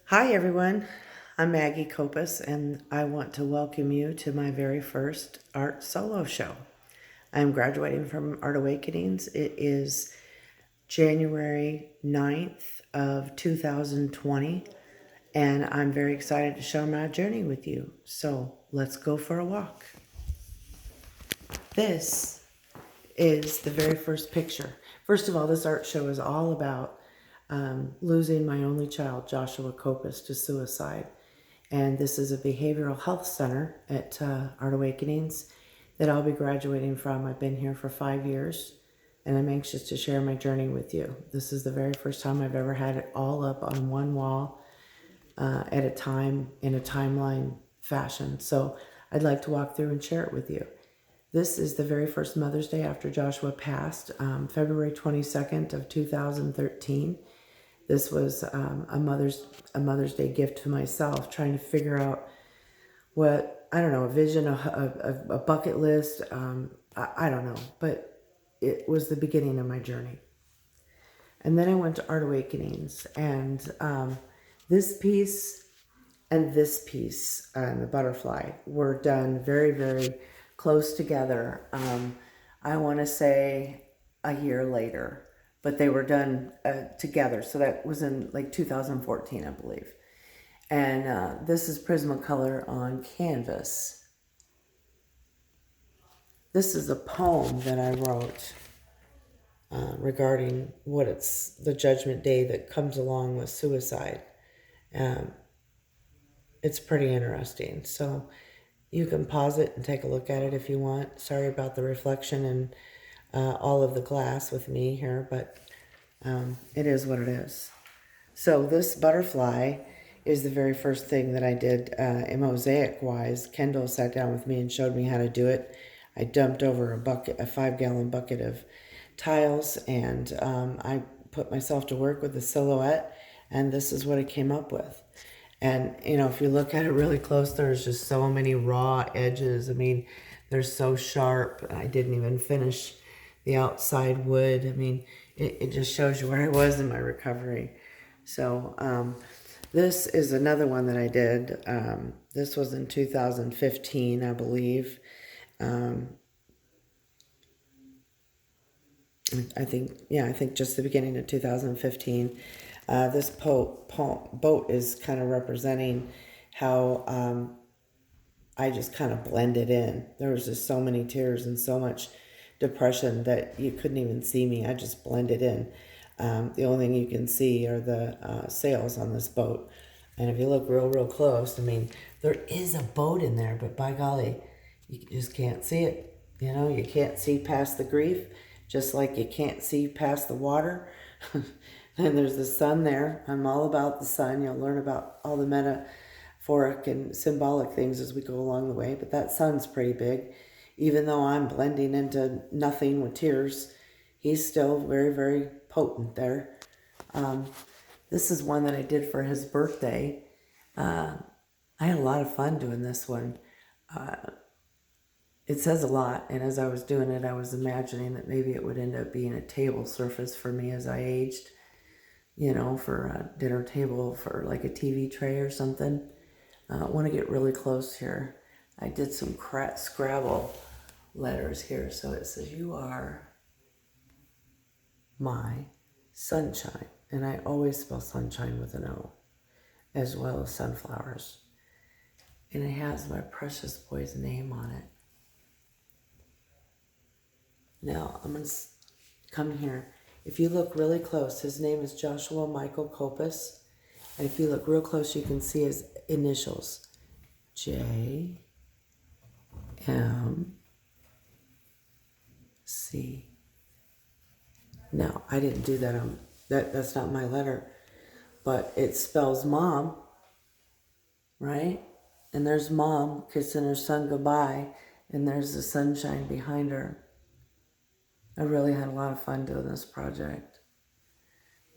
Hi everyone, I'm Maggie Copus and I want to welcome you to my very first art solo show. I'm graduating from Art Awakenings. It is January 9th of 2020 and I'm very excited to share my journey with you. So let's go for a walk. This is the very first picture. First of all, this art show is all about losing my only child, Joshua Copus, to suicide. And this is a behavioral health center at Art Awakenings that I'll be graduating from. I've been here for 5 years, and I'm anxious to share my journey with you. This is the very first time I've ever had it all up on one wall at a time in a timeline fashion. So I'd like to walk through and share it with you. This is the very first Mother's Day after Joshua passed, February 22nd of 2013. This was a Mother's Day gift to myself, trying to figure out what, I don't know, a vision, a bucket list. I don't know, but it was the beginning of my journey. And then I went to Art Awakenings, and this piece and this piece, the butterfly, were done very, very close together. I want to say a year later, but they were done together. So that was in like 2014, I believe. And this is Prismacolor on canvas. This is a poem that I wrote regarding what it's the judgment day that comes along with suicide. It's pretty interesting. So you can pause it and take a look at it if you want. Sorry about the reflection and all of the glass with me here, but it is what it is. So this butterfly is the very first thing that I did in mosaic-wise. Kendall sat down with me and showed me how to do it. I dumped over a 5-gallon bucket of tiles, and I put myself to work with the silhouette, and this is what I came up with. And, you know, if you look at it really close, there's just so many raw edges. I mean, they're so sharp. I didn't even finish the outside wood. I mean, it just shows you where I was in my recovery. So this is another one that I did. This was in 2015, I believe. I think just the beginning of 2015. This boat is kind of representing how I just kind of blended in. There was just so many tears and so much depression that you couldn't even see me. I just blended in. The only thing you can see are the sails on this boat. And if you look real close, I mean, there is a boat in there, but by golly, you just can't see it. You know, you can't see past the grief, just like you can't see past the water. And there's the sun there. I'm all about the sun. You'll learn about all the metaphoric and symbolic things as we go along the way. But that sun's pretty big. Even though I'm blending into nothing with tears, he's still very, very potent there. This is one that I did for his birthday. I had a lot of fun doing this one. It says a lot, and as I was doing it, I was imagining that maybe it would end up being a table surface for me as I aged, you know, for a dinner table, for like a TV tray or something. I want to get really close here. I did some Scrabble letters here, so it says, "You are my sunshine," and I always spell sunshine with an O, as well as sunflowers. And it has my precious boy's name on it. Now, I'm going to come here. If you look really close, his name is Joshua Michael Copus. And if you look real close, you can see his initials. J, M, C. Now, I didn't do that. That's not my letter. But it spells mom, right? And there's mom kissing her son goodbye. And there's the sunshine behind her. I really had a lot of fun doing this project.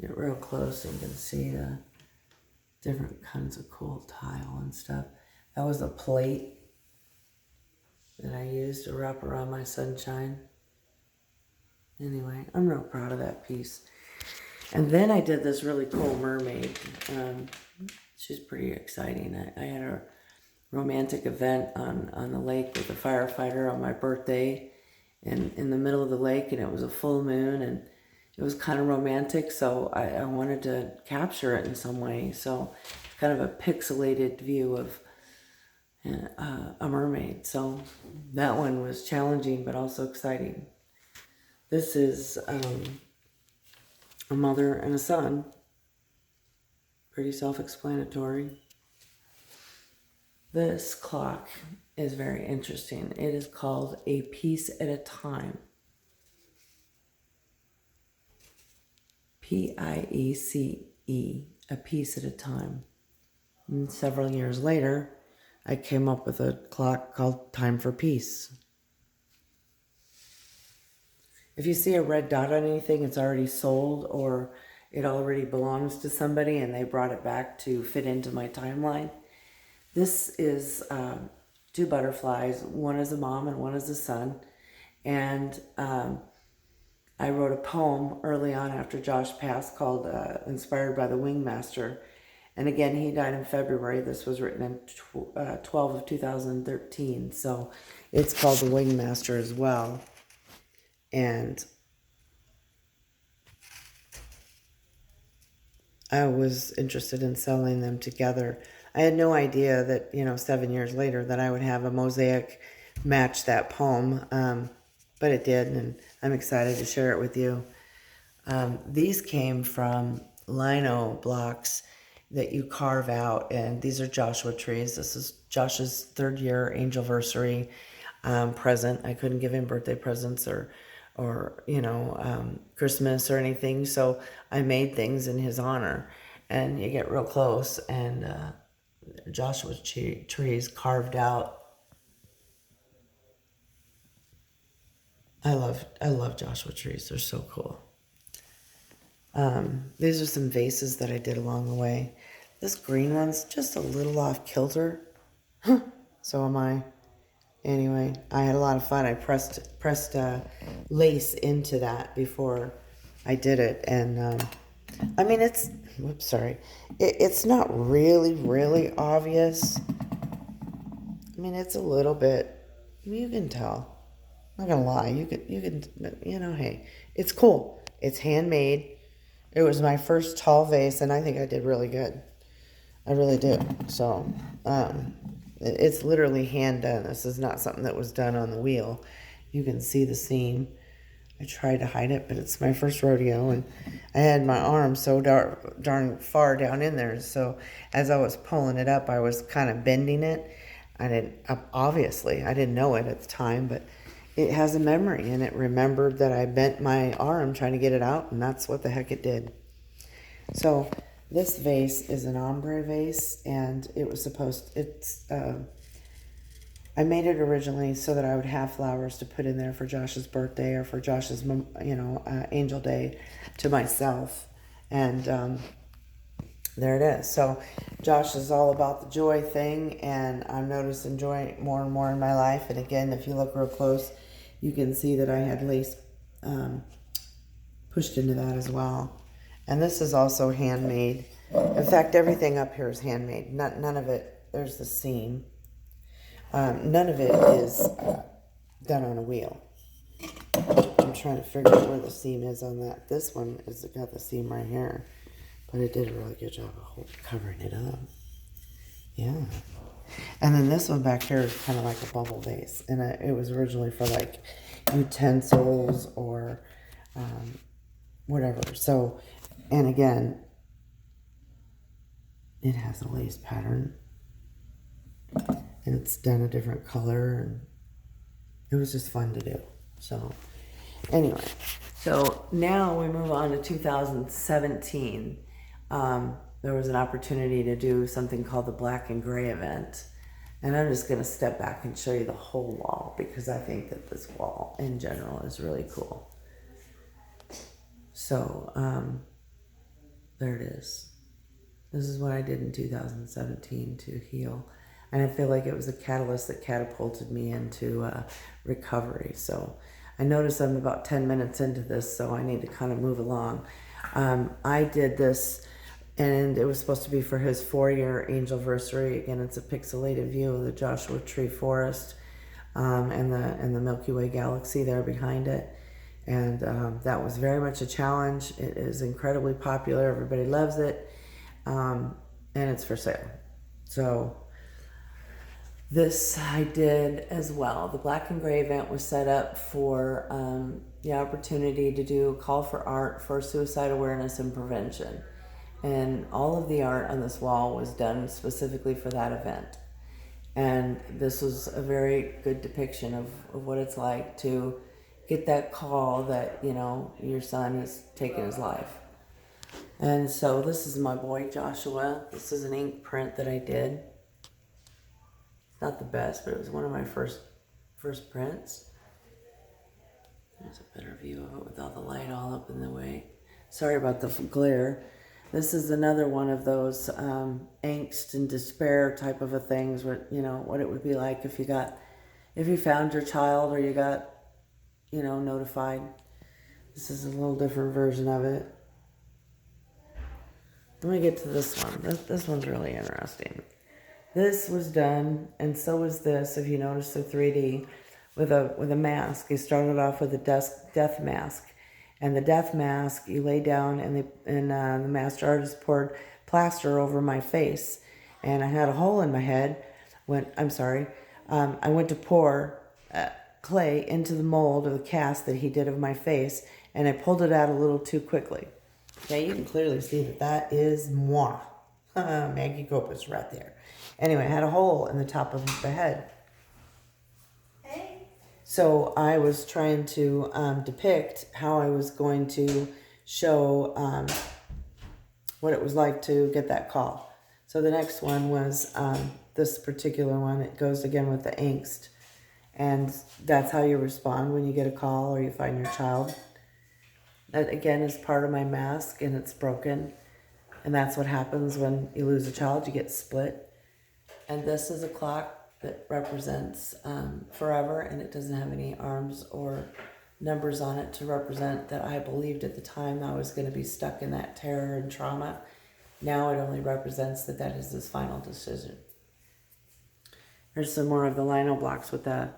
Get real close and you can see the different kinds of cool tile and stuff. That was a plate that I used to wrap around my sunshine. Anyway, I'm real proud of that piece. And then I did this really cool mermaid. She's pretty exciting. I had a romantic event on the lake with a firefighter on my birthday, and in the middle of the lake, and it was a full moon, and it was kind of romantic, so I wanted to capture it in some way. So kind of a pixelated view of a mermaid. So that one was challenging, but also exciting. This is a mother and a son. Pretty self-explanatory. This clock is very interesting. It is called A Piece at a Time. P-I-E-C-E, a piece at a time. And several years later, I came up with a clock called Time for Peace. If you see a red dot on anything, it's already sold or it already belongs to somebody and they brought it back to fit into my timeline. This is 2 butterflies. One is a mom and one is a son. And I wrote a poem early on after Josh passed called Inspired by the Wingmaster. And again, he died in February. This was written in 12 of 2013. So it's called The Wingmaster as well. And I was interested in selling them together. I had no idea that, 7 years later that I would have a mosaic match that poem. But it did, and I'm excited to share it with you. These came from lino blocks that you carve out, and these are Joshua trees. This is Josh's 3rd year angelversary present. I couldn't give him birthday presents or Christmas or anything, so I made things in his honor. And you get real close, and Joshua's trees carved out. I love Joshua trees. They're so cool. These are some vases that I did along the way. This green one's just a little off kilter. So am I. Anyway, I had a lot of fun. I pressed lace into that before I did it. And, I mean, it's not really obvious. I mean, it's a little bit, you can tell. I'm not gonna lie, you can, hey, it's cool. It's handmade. It was my first tall vase, and I think I did really good. I really do. So, it's literally hand done. This is not something that was done on the wheel. You can see the seam. I tried to hide it, but it's my first rodeo, and I had my arm so darn far down in there. So as I was pulling it up, I was kind of bending it. I didn't know it at the time, but it has a memory, and it remembered that I bent my arm trying to get it out, and that's what the heck it did. So this vase is an ombre vase, and it was I made it originally so that I would have flowers to put in there for Josh's birthday or for Josh's, angel day to myself. And there it is. So Josh is all about the joy thing, and I'm noticing joy more and more in my life. And again, if you look real close, you can see that I had lace pushed into that as well. And this is also handmade. In fact, everything up here is handmade. None of it, there's the seam. None of it is done on a wheel. I'm trying to figure out where the seam is on that. This one has got the seam right here, but it did a really good job of covering it up. Yeah. And then this one back here is kind of like a bubble vase, and it was originally for like utensils or whatever. So, and again, it has a lace pattern. And it's done a different color, and it was just fun to do. So anyway, so now we move on to 2017. There was an opportunity to do something called the Black and Gray event. And I'm just going to step back and show you the whole wall, because I think that this wall in general is really cool. So there it is. This is what I did in 2017 to heal. And I feel like it was a catalyst that catapulted me into recovery. So I notice I'm about 10 minutes into this, so I need to kind of move along. I did this And it was supposed to be for his 4-year angelversary. Again, it's a pixelated view of the Joshua Tree Forest and the Milky Way galaxy there behind it. And that was very much a challenge. It is incredibly popular. Everybody loves it. And it's for sale. So this I did as well. The Black and Gray event was set up for the opportunity to do a call for art for suicide awareness and prevention. And all of the art on this wall was done specifically for that event. And this was a very good depiction of what it's like to get that call that, you know, your son is taking his life. And so this is my boy Joshua. This is an ink print that I did. It's not the best, but it was one of my first prints. There's a better view of it without the light all up in the way. Sorry about the glare. This is another one of those angst and despair type of a things. What, you know, what it would be like if you found your child or you got, you know, notified. This is a little different version of it. Let me get to this one. This one's really interesting. This was done, and so was this, if you notice the 3D, with a mask. You started off with a death mask. And the death mask, you lay down, and the master artist poured plaster over my face. And I had a hole in my head. I went to pour clay into the mold of the cast that he did of my face, and I pulled it out a little too quickly. Okay, you can clearly see that is moi. Maggie Copus right there. Anyway, I had a hole in the top of the head. So I was trying to depict how I was going to show what it was like to get that call. So the next one was this particular one. It goes again with the angst. And that's how you respond when you get a call or you find your child. That again is part of my mask, and it's broken. And that's what happens when you lose a child. You get split. And this is a clock that represents forever, and it doesn't have any arms or numbers on it to represent that I believed at the time I was going to be stuck in that terror and trauma. Now it only represents that is his final decision. Here's some more of the lino blocks with the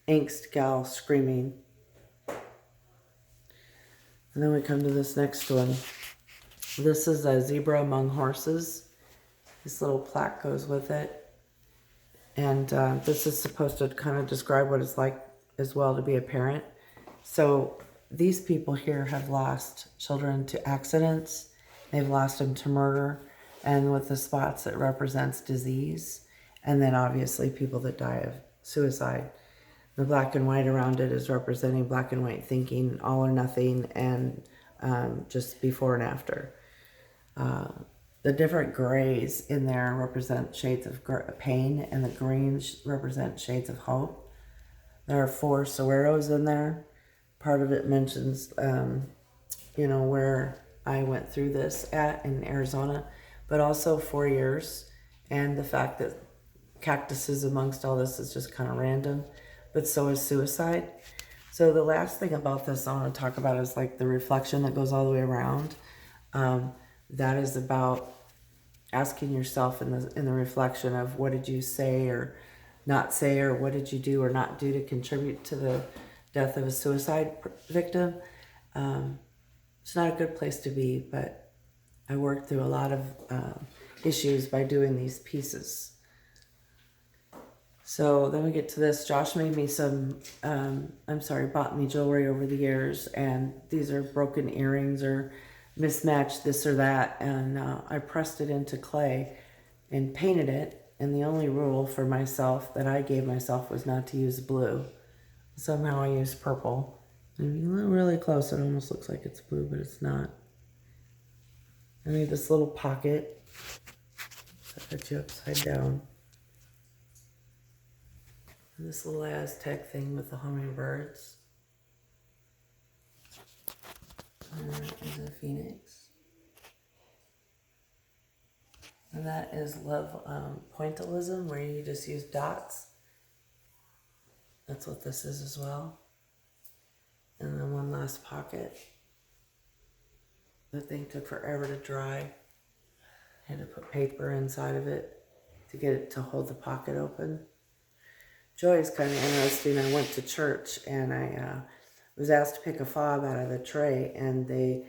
angst gal screaming. And then we come to this next one. This is a zebra among horses. This little plaque goes with it. And this is supposed to kind of describe what it's like as well to be a parent. So these people here have lost children to accidents. They've lost them to murder. And with the spots, it represents disease. And then obviously people that die of suicide. The black and white around it is representing black and white thinking, all or nothing, and just before and after. The different grays in there represent shades of pain, and the greens represent shades of hope. There are 4 soeros in there. Part of it mentions, you know, where I went through this at in Arizona, but also 4 years, and the fact that cactuses amongst all this is just kind of random, but so is suicide. So the last thing about this I want to talk about is like the reflection that goes all the way around. That is about asking yourself in the reflection of what did you say or not say, or what did you do or not do to contribute to the death of a suicide victim. It's not a good place to be, but I worked through a lot of issues by doing these pieces. So then we get to this. Josh made me some, bought me jewelry over the years, and these are broken earrings or mismatched this or that, and I pressed it into clay and painted it, and the only rule for myself that I gave myself was not to use blue. Somehow I used purple. And if you look really close, it almost looks like it's blue, but it's not. I made this little pocket. Set you upside down. And this little Aztec thing with the hummingbirds. And there's a phoenix. And that is love pointillism, where you just use dots. That's what this is as well. And then one last pocket. The thing took forever to dry. I had to put paper inside of it to get it to hold the pocket open. Joy is kind of interesting. I went to church and I was asked to pick a fob out of the tray, and they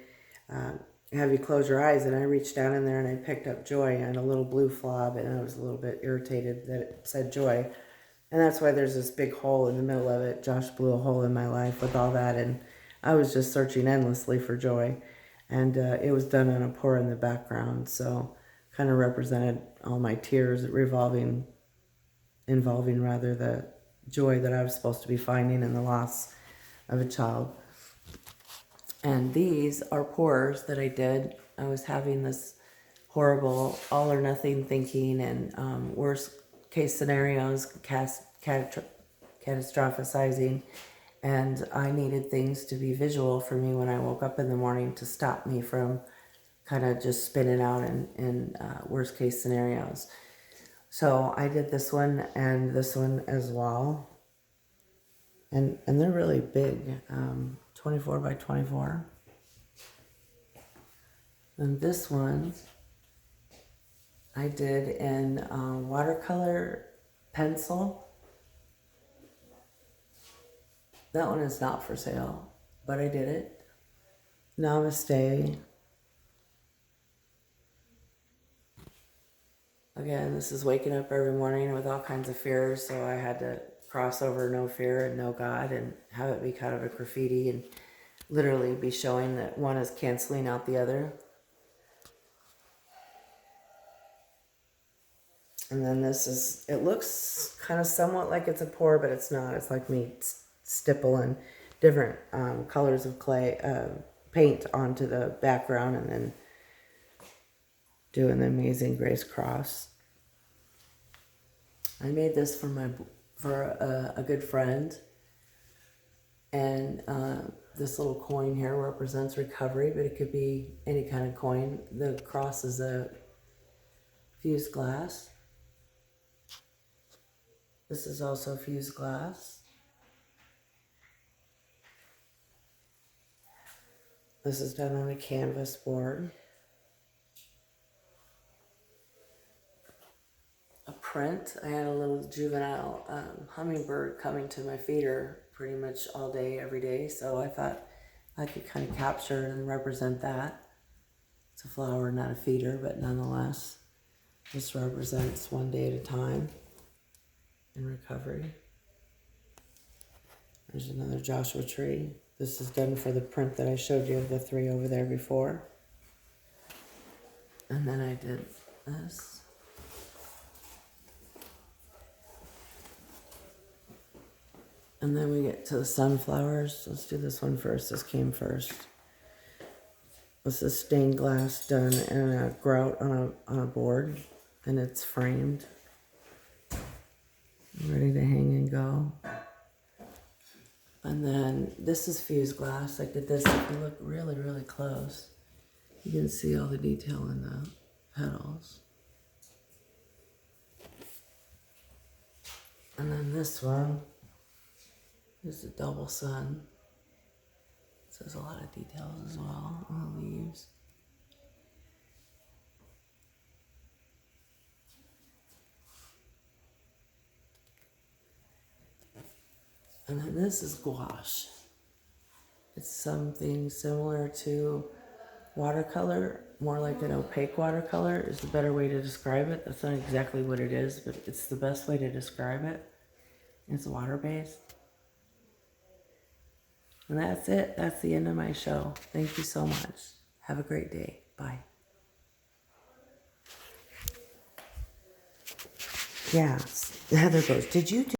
have you close your eyes, and I reached down in there and I picked up Joy and a little blue fob, and I was a little bit irritated that it said Joy. And that's why there's this big hole in the middle of it. Josh blew a hole in my life with all that, and I was just searching endlessly for Joy. And it was done on a pour in the background, so kind of represented all my tears involving rather the joy that I was supposed to be finding in the loss of a child. And these are pours that I did. I was having this horrible all or nothing thinking, and worst case scenarios, catastrophizing, and I needed things to be visual for me when I woke up in the morning to stop me from kind of just spinning out in worst case scenarios. So I did this one and this one as well. And they're really big, 24 by 24. And this one I did in watercolor pencil. That one is not for sale, but I did it. Namaste. Again, this is waking up every morning with all kinds of fears, so I had to cross over no fear and no God and have it be kind of a graffiti and literally be showing that one is canceling out the other. And then this is, it looks kind of somewhat like it's a pour, but it's not. It's like me stippling different colors of clay, paint onto the background, and then doing the Amazing Grace cross. I made this for a good friend, and this little coin here represents recovery, but it could be any kind of coin. The cross is a fused glass. This is also fused glass. This is done on a canvas board. A print. I had a little juvenile hummingbird coming to my feeder pretty much all day, every day, so I thought I could kind of capture and represent that. It's a flower, not a feeder, but nonetheless, this represents one day at a time in recovery. There's another Joshua tree. This is done for the print that I showed you of the three over there before. And then I did this. And then we get to the sunflowers. Let's do this one first. This came first. This is stained glass done in a grout on a board, and it's framed. Ready to hang and go. And then this is fused glass. I did this. If you look really, really close, you can see all the detail in the petals. And then this one is a double sun. So there's a lot of details as well on the leaves. And then this is gouache. It's something similar to watercolor, more like an opaque watercolor is the better way to describe it. That's not exactly what it is, but it's the best way to describe it. It's water-based. And that's it. That's the end of my show. Thank you so much. Have a great day. Bye. Yes. Heather goes, did you do